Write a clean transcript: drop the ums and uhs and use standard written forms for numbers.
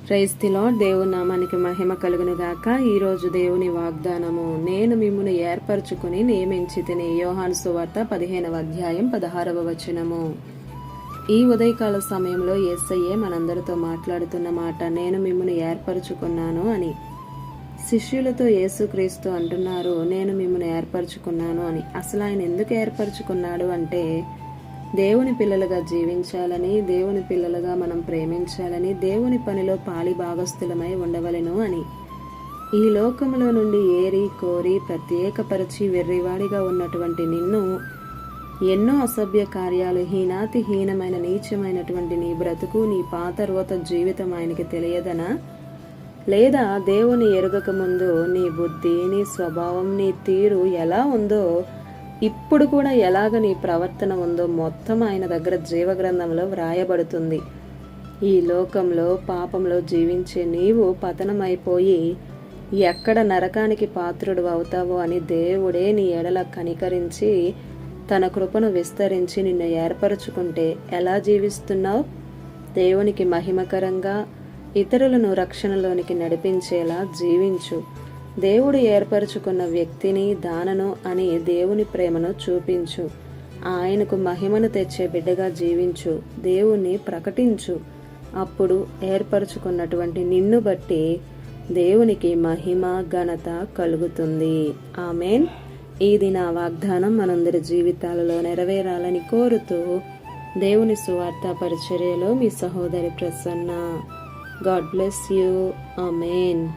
Praise the lord. దేవుని నామానికి మహిమ కలుగును గాక. ఈరోజు దేవుని వాగ్దానము, నేను మిమ్మును ఏర్పరచుకుని నియమించితిని. యోహాను సువార్త 15వ అధ్యాయం 16వ వచనము. ఈ ఉదయకాల సమయంలో యేసయ్యే మనందరితో మాట్లాడుతున్న మాట, నేను మిమ్మును ఏర్పరచుకున్నాను అని. శిష్యులతో యేసుక్రీస్తు అంటున్నారు, నేను మిమ్మును ఏర్పరచుకున్నాను అని. అసలు ఆయన ఎందుకు ఏర్పరచుకున్నాడు అంటే, దేవుని పిల్లలుగా జీవించాలని, దేవుని పిల్లలుగా మనం ప్రేమించాలని, దేవుని పనిలో పాలి భాగస్థులమై ఉండవలెను అని. ఈ లోకములో నుండి ఏరి కోరి ప్రత్యేకపరిచి వెర్రివాడిగా ఉన్నటువంటి నిన్ను, ఎన్నో అసభ్య కార్యాలు, హీనమైన నీచమైనటువంటి నీ బ్రతుకు, నీ పాత రోత జీవితం ఆయనకి తెలియదనా? లేదా దేవుని ఎరుగక ముందు నీ బుద్ధి, నీ స్వభావం, నీ తీరు ఎలా ఉందో, ఇప్పుడు కూడా ఎలాగ నీ ప్రవర్తన ఉందో మొత్తం ఆయన దగ్గర జీవగ్రంథంలో వ్రాయబడుతుంది. ఈ లోకంలో పాపంలో జీవించే నీవు పతనమైపోయి ఎక్కడ నరకానికి పాత్రుడు అవుతావో అని దేవుడే నీ ఎడల కనికరించి తన కృపను విస్తరించి నిన్ను ఏర్పరచుకుంటే ఎలా జీవిస్తున్నావు? దేవునికి మహిమకరంగా ఇతరులను రక్షణలోనికి నడిపించేలా జీవించు. దేవుడు ఏర్పరచుకున్న వ్యక్తిని, దానను అని దేవుని ప్రేమను చూపించు. ఆయనకు మహిమను తెచ్చే బిడ్డగా జీవించు. దేవుణ్ణి ప్రకటించు. అప్పుడు ఏర్పరచుకున్నటువంటి నిన్ను బట్టి దేవునికి మహిమ, ఘనత కలుగుతుంది. ఆమేన్. ఇది నా వాగ్దానం మనందరి జీవితాలలో నెరవేరాలని కోరుతూ, దేవుని సువార్త పరిచర్యలో మీ సహోదరి Prasanna. God bless you. Amen.